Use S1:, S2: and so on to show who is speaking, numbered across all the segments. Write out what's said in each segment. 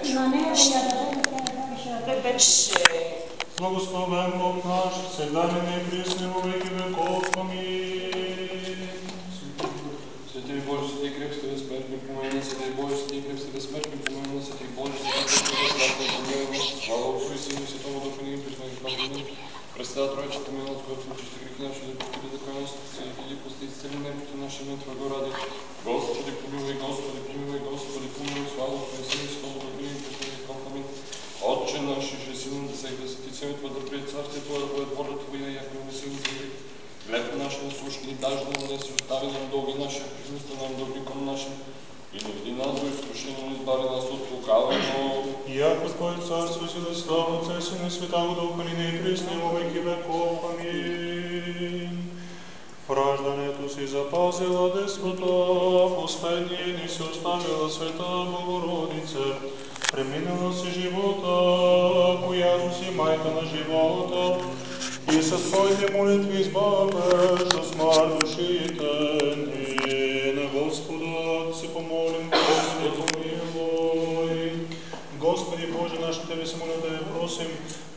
S1: И на нея я даде
S2: Благословен Бог наш, всегда ныне и присно во веки веков. Аминь.
S3: Святый Боже, святый крепкий бессмертный, помоги нас, святый Боже, святый крепкий бессмертный, помоги нас, святый Боже, святый крепкий бессмертный, помоги нас, слава Отцу и Сыну и Святому Духу, ныне и присно во веков. Аминь. Пресвятая Троица, помилуй нас, Господи, чисти грехи наши, да покидай закон нас, и пусти исцели немощи наши, имя Твоего ради. Господи, помилуй, Господи, помилуй, Господи, помилуй, слава Отцу и Сыну и Святому Духу, ныне и присно во веков. Аминь. Отче наш, иже силен да се святится имя Твое, да придет царствие Твое, да будет воля Твоя, яко на небесах и на земле. Хлеб наш насущный даж нам днес, и остави нам долги наши, как и нам должником нашим. И не веди нас во искушение, но избави нас от лукавого.
S2: Яко Твое царство, сила, слава Отца и Сына и Святого Духа, ныне и присно во веки веков. Аминь. В раждането си запазила деспота, последние не се оставила Света Богородица. Преминала си живота, която си майка на живота, и със своите молитви избавяш от смърт душите ни. На Господа се помолим, Господи помилуй. Господи Боже наш, Тебе се моля да я просим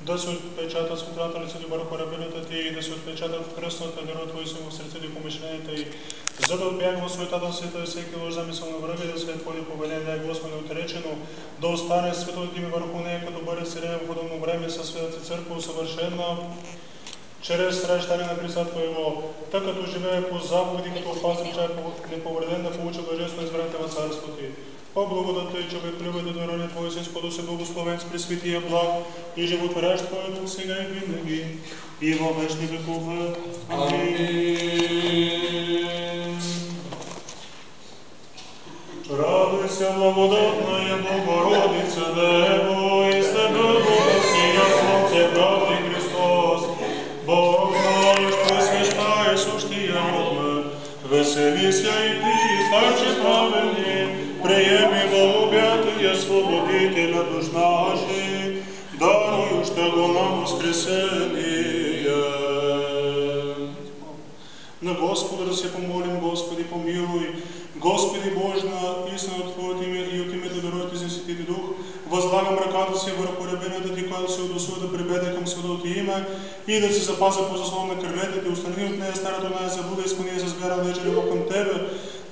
S2: да се отпечатат светлата лицето върху рабилята Ти и да се отпечатат в кръстната вера Твоя си в сърцето и помишленията й, за да отбягва суетата на света и всеки лъж замисъл на врага и да след Твоето повеление, Господи, отречено, да остане светото Име върху нея, като бъде сирена в удобно време със Светата Църква усъвършена, чрез срещане на Христа Твоего, тъй като живее по заповеди, като опазен чай неповреден да получи блаженство избраните в Царство Ти. По благодата и човеколюбието да роди Твое Синско, да се благословен с пресветия благ и животворящ Твой Дух сега и винаги, и във вечни векове. Амин. Радуйся, благодатная Богородица, Дево, и с Тебе благосия Слънце правди Христос. Бог знаешь, просвещаешь ущия родме, веселися и Ти, старче праведни, приеми голубятия свободителя душ наши, дарующа го нам воскресение. На Господа да се помолим, Господи помилуй. Господи Боже, на истина от Твоето име и от името на Родите си Свети Дух, възлагам ръката си върху рабинята Ти, която се удостои да прибеде към Светото Име и да се запазя по заслон на крилете Ти, отстрани от нея старото нея заблуда и склони с вяра вече любов към Тебе,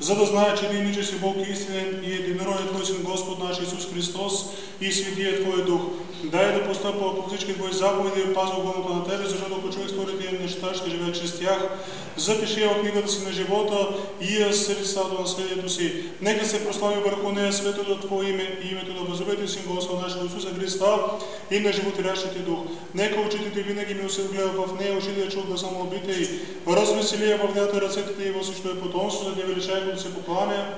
S2: за да знае, че Ти ниче си Бог истинен и единороден Твой Син Господ наш Исус Христос и Светия Твой Дух. Дай да постъпва по всички Твои заповеди и пазва угодното на Тебе, защото ако човек стори тия неща, ще живее чрез тях. Запиши я в книгата си на живота и я сърцето на наследието си. Нека се прослави върху нея светото Твое име и името на възлюбителя Син Господа нашего Исуса Христа и на животворящия Ти Дух. Нека очите Ти винаги ми усърдгледат в нея, ушите да чуят гласа молбите й. Развесели я в дята ръцете Ти и във всичко е потомство, за да величае, като се покланя.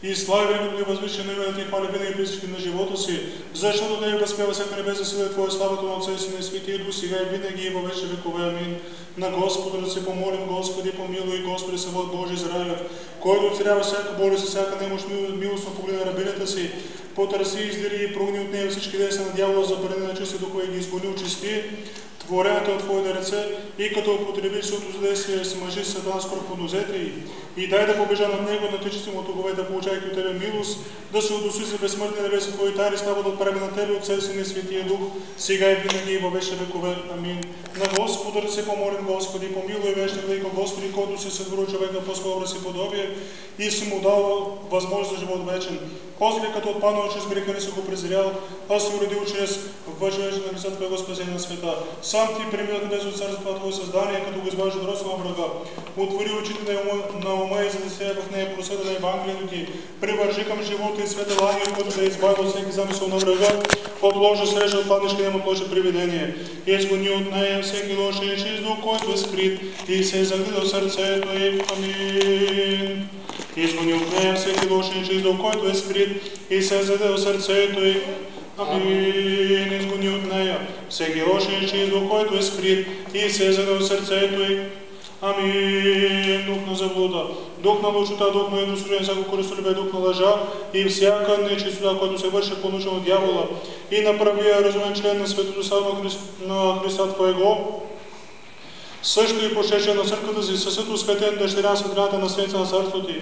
S2: И слави великото Ти възвишено име, да Ти хвали винаги при всички на живота си, защото да я възпява всяка небесна сила и Твоя славата на Отца и Сина и Светия Дух, сега и винаги и във вечни векове. Амин. На Господа да се помолим, Господи помилуй, Господи Савод Божий Израилев, който оцелява всяка болест и всяка немощ, милостно погледна рабинята си, потърси, издири и прогни от нея всички действия на дявола, забрани на чисти духове и ги изгони очисти творената от Твоите ръце и като употреби силното задействие с мъжи Сатан скоро под нозете й. И дай да побежа над него, на течисти му от огове, да получайки от Тебе милост, да се удостои за безсмъртни небесни Твои тайни, слава да отправи на Тебе от Отца и Сина и Светия Дух, сега и винаги и във вечни векове. Амин. На Господа да се помолим, Господи, помилуй вечни владико, Господи, който си сътворил човека по своя образ и подобие и си му дал възможност за живот вечен. После като отпаднал чрез греха не си го презрял, а си уредил чрез въжването на лицата Твоего спасение на света. Сам Ти прими от небесно царство Твое създание, като го избавиш от родство на врага. Отвори очите на ума и за да се в нея просвета на Евангелието Ти. Привържи към живота и света ангел, който да избави от всеки замисъл на врага, отложи среща от паднешки нема площа привидение. И изгони от нея всеки лош и чист дух, който е скрит и се загледа в сърцето й. Амин. Изгони от нея всеки лош и чист дух, който е скрит и се загледа в сърцето й. Амин. Изгони от нея всеки лош и чист дух, който е скрит и се загледа в сърцето й. Амин. Дух на заблуда, дух на лъчота, дух на еднослужение, всяко користолюбие, дух на лъжа и всяка нечистота, която се върши по научен от дявола, и направи я разумен член на светото слава на Христа Твоего. Също и пошедше на църквата си, със свето светен дъщеря светлината наследница на царството Ти.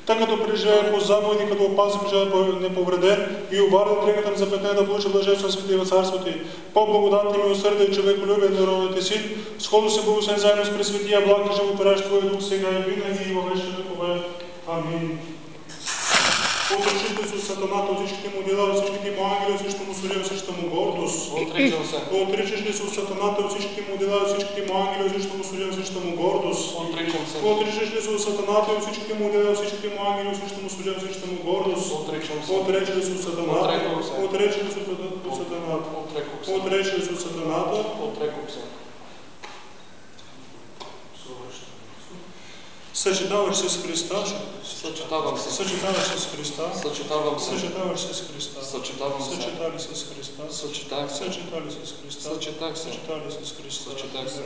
S2: Та като преживее по заповеди, като опази преживее неповреден и обарда дрегата за петне да получи блаженство свети в царството ти. По благодатни милосърдие и човеколюбие на родите си, сходу се благословен заедно с пресветия благ и животворящ Твой дух сега и винаги и във вечните векове. Амин. Отречи Исус сатаната от всичките му дела, от всичките му ангели, от всичките му служение, от всичката му гордост. Отричаш ли Исус сатаната от всичките му дела, от всичките му ангели, от всичките му служение, от всичката му гордост. Отричаш ли Исус сатаната от всичките му дела, от всичките му ангели, от всичките му служение, от всичката му гордост. Отречи ли Исус сатаната. Отречи ли Исус сатаната. Отречи ли Исус сатаната. Съчетаваш се с Христа.
S3: Съчетавам се.
S2: Съчетаваш се с Христа.
S3: Съчетавам се.
S2: Съчетаваш се с Христа.
S3: Съчетавам се.
S2: Съчетали се с Христа.
S3: Съчетах се.
S2: Съчетали се с Христа.
S3: Съчетах се.
S2: Съчетали се с Христа.
S3: Съчетах се.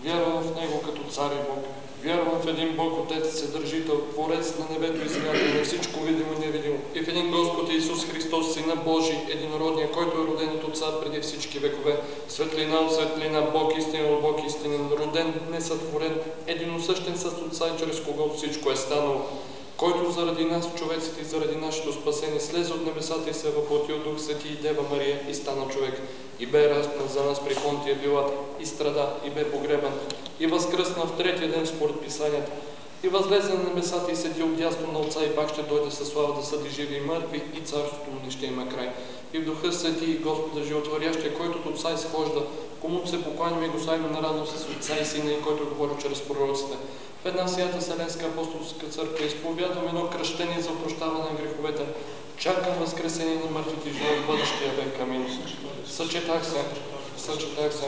S3: Вярвам в Него като Цар и Бог. Вярвам в един Бог, Отец, Вседържител, Творец на небето и земята, на всичко видимо и невидимо. И в един Господ Исус Христос, Сина Божий, единородния, който е роден от Отца преди всички векове. Светлина от светлина, Бог истинен от Бог истинен, роден, несътворен, единосъщен с Отца и чрез когото всичко е станало. Който заради нас, човеците и заради нашето спасение, слезе от небесата и се въплоти от Дух Свети и Дева Мария и стана човек. И бе разпнат за нас при Понтия Пилат, и страда, и бе погребан, и възкръсна в третия ден според Писанията. И възлезе на небесата и седи отдясно на Отца и пак ще дойде със слава да съди живи и мъртви, и царството му не ще има край. И в Духа Свети и Господа животворящия, който от Отца изхожда, комуто се покланяме и го славим на радост с Отца и Сина, и който говори чрез пророците. В една свята Вселенска апостолска църква изповядвам едно кръщение за опрощаване на греховете. Чакам възкресение на мъртвите и живот в бъдещия век. Амин. Съчетах се. Съчетах се.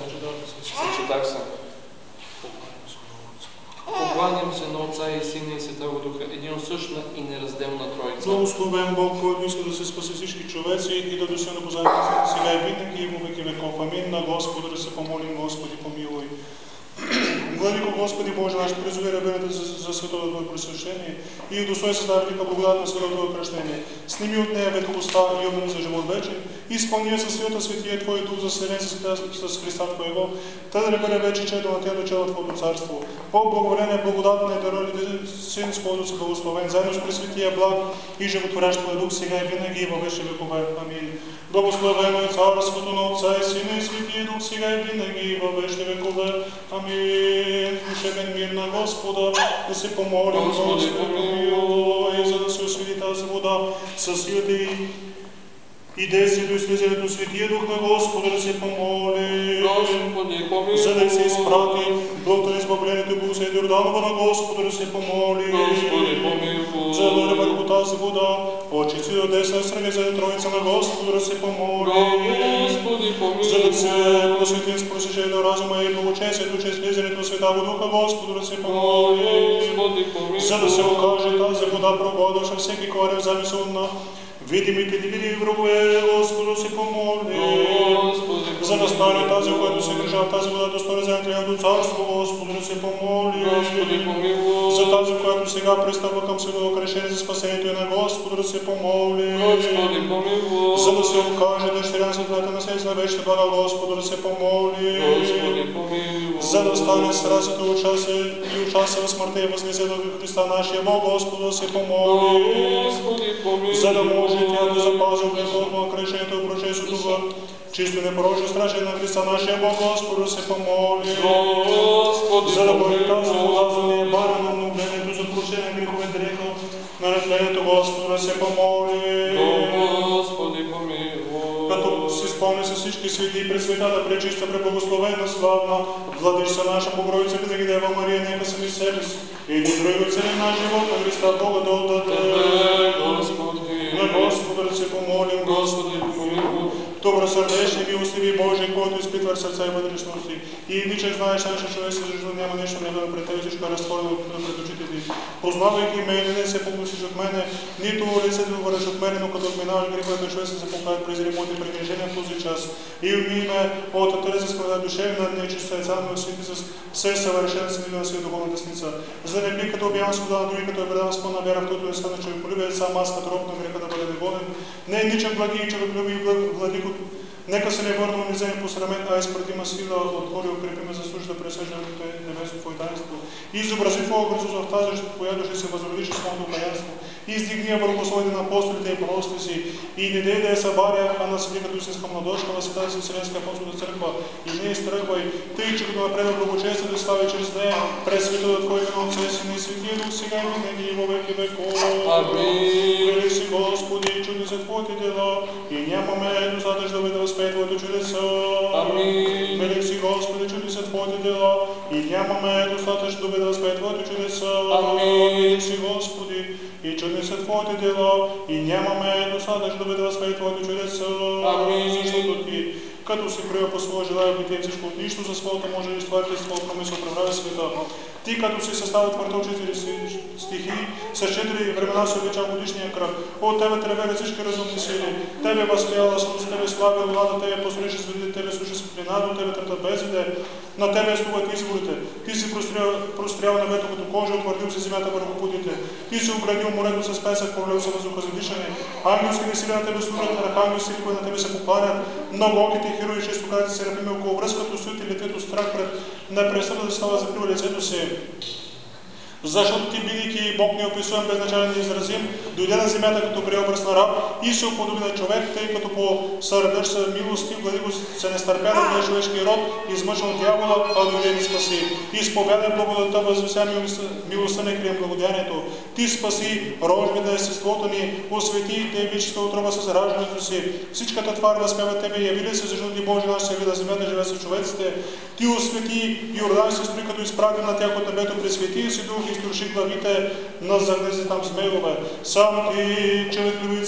S3: Съчетах се. Покланям се на Отца и Сина и Светого Духа, единосъщна и неразделна Троица.
S2: Благословен Бог, който иска да се спаси всички човеци и да достигне до познанието сега и винаги и во веки веков. Амин. На Господа да се помолим, Господи, помилуй. Владико Господи Боже наш, призови рабените за святото Твое пресвещение и удостои създавателика благодат на святото Твое кръщение. Сними от нея ветхостта и обмени за живот вечен, и изпълни със силата светия Твой Дух за селен с Христа Твоего, та да не бъде вече чедо на Тя до чела Твоето царство. По благоволение благодатна и да родите Син с който си благословен, заедно с пресветия благ и животворящ Твой Дух сега и винаги и във вечни векове. Амин. Благословено е царството на Отца и Сина и Светия Дух сега и винаги и във вечни векове. Амин. Душевен мир на Господа, да се помолим, Господи, помилуй, за да се освети тази вода със силата и действието и слизането Светия Дух на Господа, да се помоли,
S3: Господи, помилуй,
S2: за да се изпрати Бог на избавлението и благословение Йорданова на Господа, да се помоли,
S3: Господи, помилуй,
S2: за да дойде върху тази вода, очисти до десна страни за Троица на Господа, да се помоли,
S3: Господи, помилуй,
S2: за да се просветим с просвещение на разума и благочестието чрез влизането на Святаго Духа, Господа, да се помоли,
S3: Господи, помилуй,
S2: за да се окаже тази вода проводваща всеки корен замисъл на видимите невидими врагове, Господу се помоли, за да стане тази, която се държа тази вода, достойна за Твоето царство, Господу да се помоли, за тази, която сега пристъпва към Светото кръщение за спасението и на Господу да се помоли, за да се окаже дъщеря на светлата наследство на вечните блага, Господу да се помоли, за да стане сразето и участие в смъртта и възкресението в Христа нашия Бог, Господу да се помоли, за да може Тя да запази облеклото на кръщението и прочеството, чисто непорочно страшен на Христа нашия Бог, Господу да се помоли, за да бъде тази вода за неебарено обновлението за прощение на грехове дреха на разлението, Господу да се помоли, като си спомни с всички свети и пресветата, пречиста, преблагословена, славна, владичица наша, Богородица, винаги Дева Мария, нека сами себе си и един други оцелим наш живот на Христа Бога да отдаде. На Господа да се помолим, Господи, помилуй. Добросърдечни, милостиви Божий, който изпитваш сърца и вътрешности. И ничек знаеш нашия човечество, защото няма нещо неведено пред Тебе, всичко е разтворено пред очите Ти. Познавайки мене, не се помислиш от мене, нито лицето върнеш от мене, но като отминаваш греховете човека се покаят през ремонти прегрешения в този час. И умий ме от търза скръда душевна, нечиста и царно освити с все съвършенство на Света Духовна десница. За да не би като обявам свобода на други, като е предавам с пълна вяра в който е стана човеколюбие, сам аз като роб на греха да бъде неволен. Не е ничем благи и човеколюби и владико. Нека се не върна унизени посрамен, а изпратима сила, отвори, укрепиме за служда пресъждането Небесно Твое таинство изобрази Твоя Христос в тази, която ще се възвеличи с Твоето таянство. Издигни я върху своите на апостолите и пророците си и не дай да я събаря, а насъди като истинска младожка на Святата си Вселенска апостолска църква и не изтръгвай, тъй, че като напред благочестие да стави чрез нея, през светото Твое име Отце, Сина и Светия Дух, сега и винаги и во веки веков.
S3: Амин.
S2: Велик си, Господи, чудни са Твоите дела и нямаме достатъчно да възпее Твоите чудеса.
S3: Амин.
S2: Велик си, Господи, чудни са Твоите дела и нямаме достатъчно да възпее Твоите чудеса.
S3: Амин.
S2: Велик си, Господи, и чудни са Твоите дела и нямаме достатъчно да възпее Твоите чудеса.
S3: Амин.
S2: Защото Ти, като си приел по своя желание битие всичко от нищо за своята може и стварите с Твоя промисъл преправя света. Ти, като си съставил твърдо 4 стихи, с 4 времена се увеличал годишния кръг. От Тебе тревели всички разумни сили. Тебе възпияла слънце, Тебе слави луната, Тебе посреща светите, Тебе слуша светлина, до Тебе трета безиде. На Тебе стуват изворите. Ти си прострял небето като кожа, утвърдил си земята върху путите. Ти си оградил морето с песък, пролил се въздуха за дишане. Ангелските сили на Тебе служат, архангелски сили, които на Тебе се покланят. Многооките херои, шестократите серафими около връзката стоят и летят от страх пред непрестъпно да става закрива лицето си. Защото Ти, бидейки Бог неописуем, безначален и изразим, дойде на земята като преобраз на раб и се уподоби на човек, тъй като по сърдъж са милости, владикост се не стърпя да бъде човешки род, измъчен от дявола, а дойде ни спаси. Изповядай благодата, възвися милостта, не крием благодянието. Ти спаси рожбите, естеството ни, освети Те вичеста отрова с раждането си. Всичката твар възпява Тебе и явили се, защото Ти Божия наш се вида земята, живее с човеците. Ти освети Йордан се строи, като изправи на тях от небето, пресвети си Дух, изтруши главите на загнези там змееве. Сам Ти, човек любви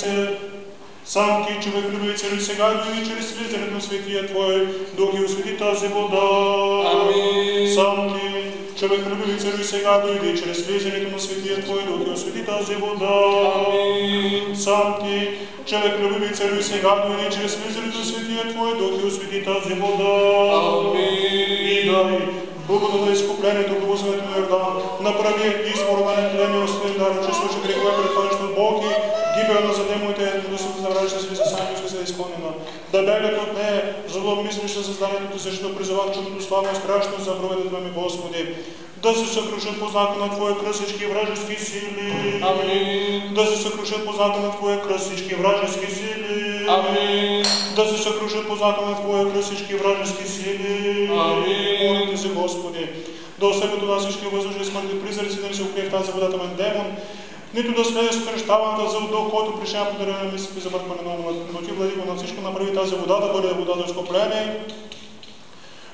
S2: цари, сега дойди чрез слизането на светия Твой Дух и освети тази вода.
S3: Амин.
S2: Сам Ти, човек любви цари, сега дойди чрез слизането на светия Твой Дух и освети тази вода.
S3: Амин.
S2: Сам Ти, човек любви цари, сега дойди чрез слизането на светия Твой Дух и освети тази вода.
S3: Амин.
S2: И дай Богото на изкуплението, благословението на Йордан, направи избор на нетление, освен дар, че случай грехове предпадащ от Бог и гибелно за демоите, недостъпно за врача си висосански се изпълнена. Да бегат от нея, злообмислище създанието, защото призовах чудото славно страшно за враговете ми, Господи. Да се съкрушат по знака на Твоя кръст всички вражески сили.
S3: Амин.
S2: Да се съкрушат по знака на Твоя кръст всички вражески сили.
S3: Амин.
S2: Да се съкрушат по знака на Твоя кръст всички вражески сили.
S3: Амин.
S2: Молите се, Господи, да остави от нас всички въздушни смъртни призраци, да не се укрие в тази вода тъмен демон, нито да слезе скръщаваната за удъл, който причиня подарение на мислите за мъртване на ума. Но Ти, Владико, на всичко направи тази вода да бъде вода за изкупление,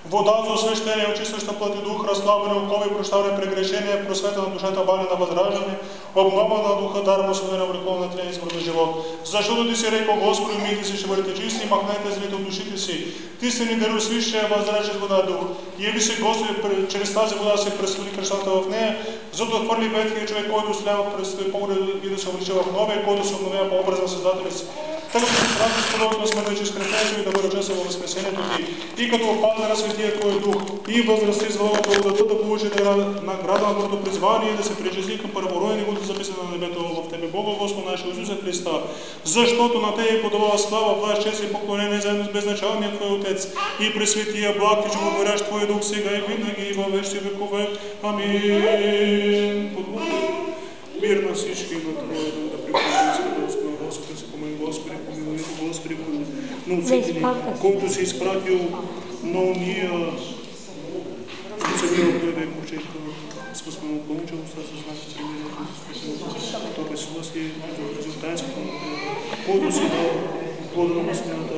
S2: вода за освещение, очистваща плът и дух, разслабване, окови, прощаване, прегрешение, просвета на душата, баня на възраждане, обнова на духа, дар, благословение, облекло на тлен избор на живот. Защото Ти си рекъл, Господи, умийте се, ще бъдете чисти и махнете злите от душите си. Ти си ни дарил свищия, възрече вода дух. Яви се, Господи, чрез тази вода се пресвали кръщата в нея, за да отхвърли ветхия човек, който слява през поглед и да се облича в новия, който се обновява по образа на Създателя си. Така да се справи с подобно на смъртта чрез кръвението и да бъде участвал във възкресението Ти. И като опаза на светия Твой дух и възрасти с благодата да получи награда на Твоето призвание и да се причисли към първороден и записано на небето в Тебе, Бога, Господ наш Исуса Христа. Защото на Тебе подава слава, власт, чест и поклонение заедно с безначалния Твой Отец и пресветия благ и животворящ Твой дух сега и винаги и във вечни векове. Амин. Мир на всички на Твоя дух да приходи Господи, Господи, се помоли, Господи, помилуй, Господи, но всеки, който си изпратил на уния, които се бил Твой век, учейка, с възпълно получил, с знаки цивилизация, то без власти, резултатското, който си дал плода на мислената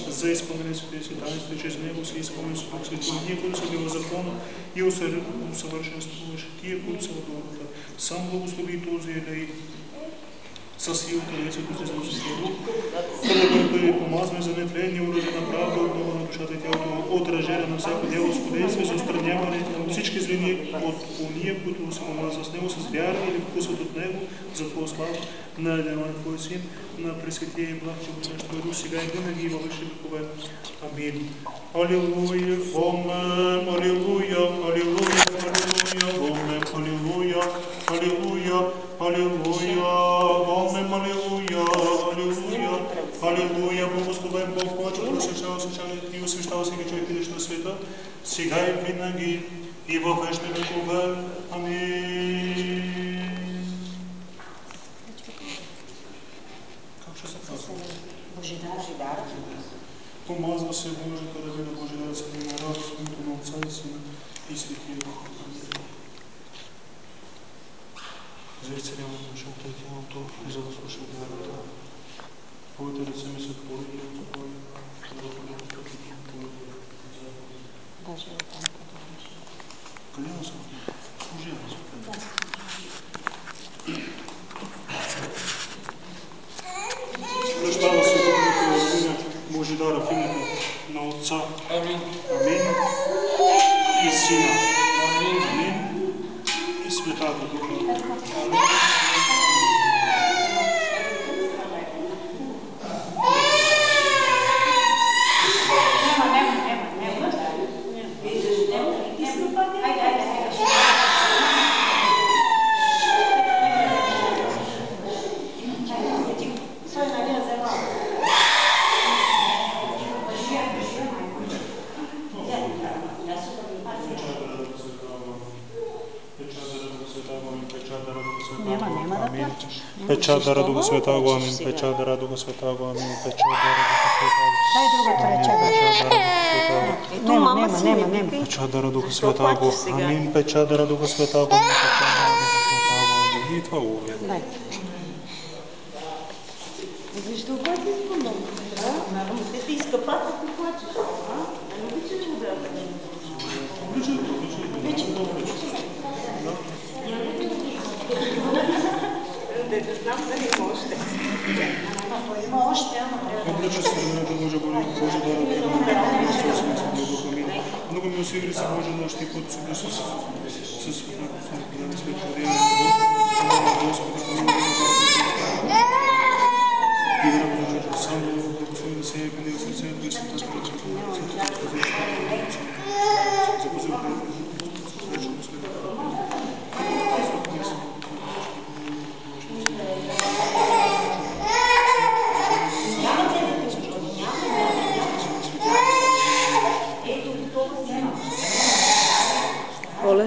S2: за изпълнение светия си таинства, чрез него си изпълнение с Дух Свети. Ние, които са били в закона и усъвършенствуваш, тия, които са в духата, сам благослови този елей със силата на Исус Христос Дух, да бъде помазване за нетление, уроди на правда, обнова на душата и тялото, отражение на всяко дяволско действие за отстраняване на всички злини от уния, които се омазват с него, с вяра или вкусват от него, за Твоя слава, на единствения Твой Син, на пресветия и благ, животворящ Твой дух, сега и винаги и във вечни векове. Амин. Алилуя, Омен, алилуя, алилуя, алилуя, Омен, алилуя, алилуя, алилуя, Омен, алилуя, алилуя, алилуя, благословен Бог, който просвещава свещанието и освещава всеки човек, идещ на света, сега и винаги и във вечни векове. Амин. Как ще се казва?
S1: Божидар.
S2: Помазва се Божията ръка на Божидар, се да има радост в името на Отца и Сина и Светия Дух. За изцеляване на душата и тялото, и за да слуша вярата. Твоите ръце ми са творили от Твоя, за да ходим в пътите на Твоя.
S1: Даже е там подобно.
S2: Къде да съм? Служена съм. Прощава се Божията Божидара в името на Отца.
S3: Амин.
S2: Амин. И Сина.
S3: Амин.
S2: Амин. И Светата Духа. Амин. Печат дара Духа Святаго, амин. Печат дара Духа Святаго, амин. Печат дара Духа Святаго.
S1: Дай другото рече. Нема.
S2: Печат дара Духа Святаго, амин. Печат дара Духа Святаго, амин. И това го уведам.
S1: Дай. Виж, това ти спомням. Те ти изкъпат, ако плачеш. Не обичаш ли да не знам дали има още. Има още, ама трябва.
S2: Облича се времето Божа Божа дара Исус и Святия Дух, амин. Много милосердие се Божа наш ти път с светлина светлодия. Господи, и да Божа сам да благослови да се яви на сърцето и света спреча.
S1: Оле.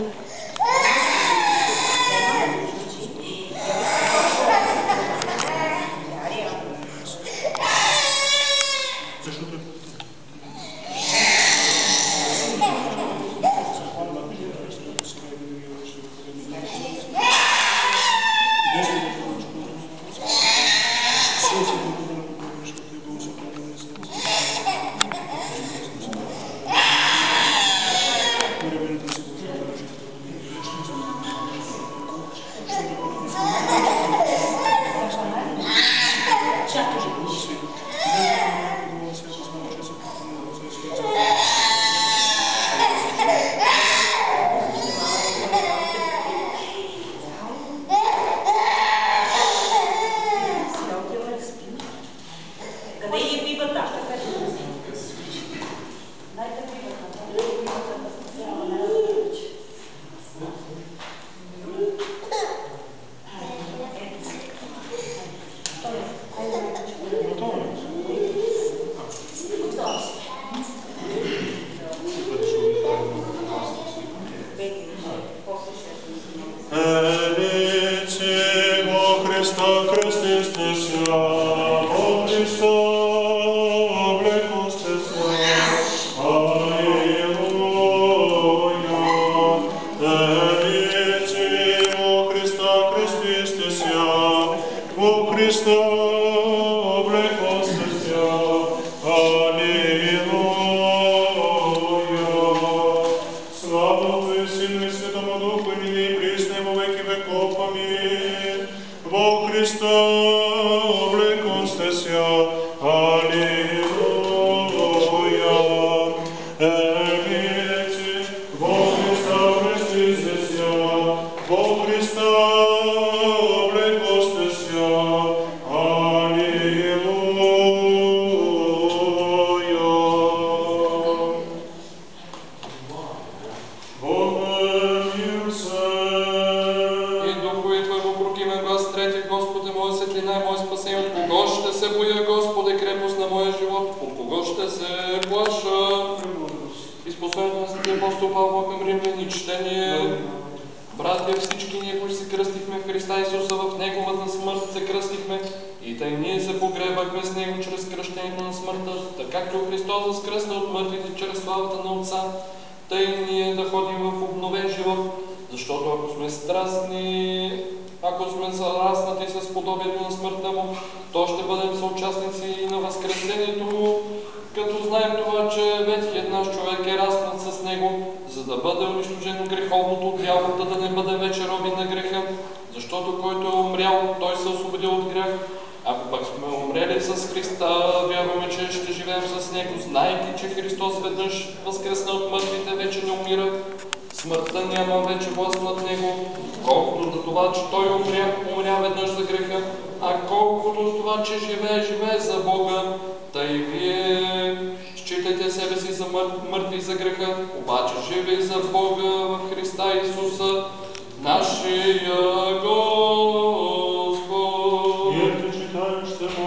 S3: Благословен на апостол Павло към Римляни, чтение. Братя, всички ние, които се кръстихме в Христа Исуса, в Неговата смърт се кръстихме, и тъй ние се погребахме с Него чрез кръщението на смъртта, така както Христос възкръсна от мъртвите чрез славата на Отца, тъй ние да ходим в обновен живот, защото ако сме зараснати с подобието на смъртта Му, то ще бъдем съучастници и на възкресението Му, като знаем това, че ветхият наш човек е разпнат с Него, за да бъде унищожено греховното дяволта, да не бъде вече роби на греха, защото който е умрял, той се освободил от грях. Ако пък сме умрели с Христа, вярваме, че ще живеем с Него, знайки, че Христос веднъж възкресна от мъртвите, вече не умира. Смъртта няма вече власт над Него, колкото до това, че Той умря веднъж за греха, а колкото до това, че живее за Бога. Тъй вие считайте себе си за мъртви за греха, обаче живи за Бога в Христа Исуса, нашия Господ.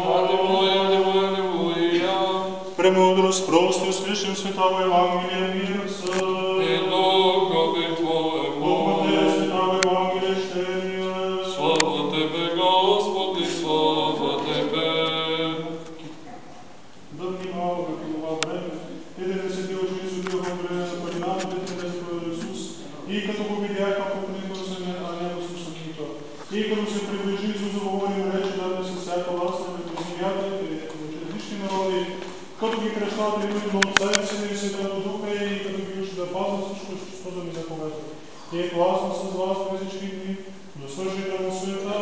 S3: Алелуя, алелуя, алелуя.
S2: Премудрост просто услышим Святого Евангелия мира са.
S3: И Духове Твоему.
S2: Господи, Святого Евангелия чтения.
S3: Слава Тебе, Господи, слава Тебе.
S2: Да внимава в това време, един десети ученици отидоха в време на Парината, където е Исус, и като го видяха, поклониха се, а него слушаха. И като се приближи Исус, говори речи, дадени с всяка власт на земята и различни народи, като ги кръщава да имат на Отца и Сина и Святого Духа, и като ги учи да пазват всичко, що да ми заповеда. И е гласно с вас през всички дни, до свършите на света.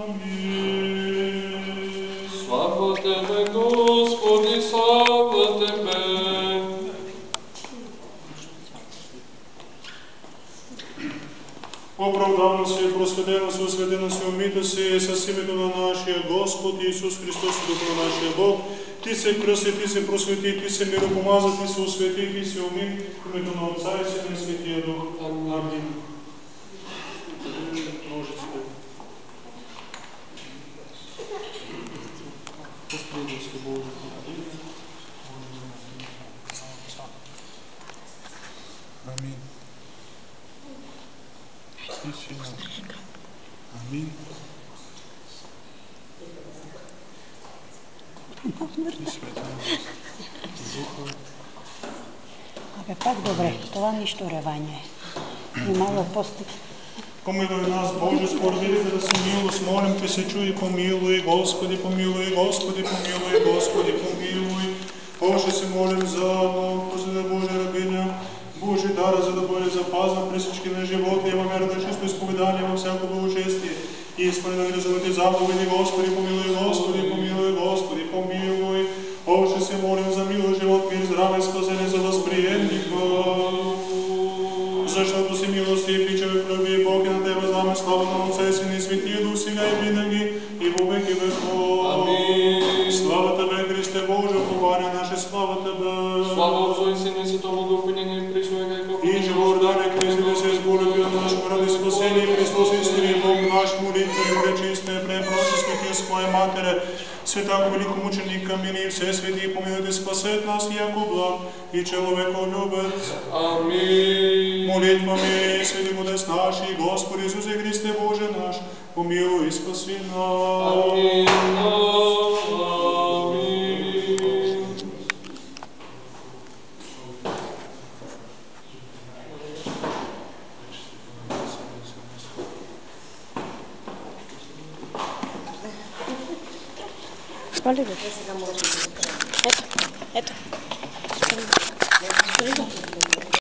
S2: Амин.
S3: Слава Тебе, Господи, слава Тебе.
S2: Оправдано си, просветено си, осветено си, умито си с името на нашия Господ Исус Христос, Духа на нашия Бог. Ти се кръсти, ти се просвети, ти се миропомаза, ти се освети, ти се уми, в името на Отца и Сина и Светия Дух. Амин. Амин. Амин.
S4: Абе, пак добре. Това нищо ревание. И мало постиг.
S2: Помилуй нас, Боже, спордите да си милост, молим Те се, чуй, помилуй, Господи, помилуй, Господи, помилуй, Господи, помилуй. Боже, се молим за Господа Божия рабиня, Божий дар, за да бъде запазен при всички на живота, има вера на чисто изповедание във всяко благочестие. И изпълнени грозовите заповеди, Господи, помилуй, Господи, помилуй, Господи, помилуй. Боже, се молим за милост, живот, мир, здраве, спасение за възприемника. Защото си милостив и човек люби, Бог и на Тебе знаме славата на Отца и Сина и Светия Дух, сега и винаги, и во веки веков.
S3: Амин.
S2: Слава Тебе, Христе Боже, упование наше, слава Тебе.
S3: Слава Отцу и Сину и Святому Духу, нині і присно, і веково.
S2: И живот дали Христе, се изболите от наш ради спасение, Христос истини, Бог наш, молитвою, пречистая, препроще, светия своя Матере, святаго великомученика, мини и все свети, помилуйте, спасет нас, яко благ и человеколюбец.
S3: Амин.
S2: Молитвами святым Отец наш и Господи Иисусе Христе Боже наш, помилуй и спаси нас.
S3: Амин. Амин.
S4: Ето. Ето.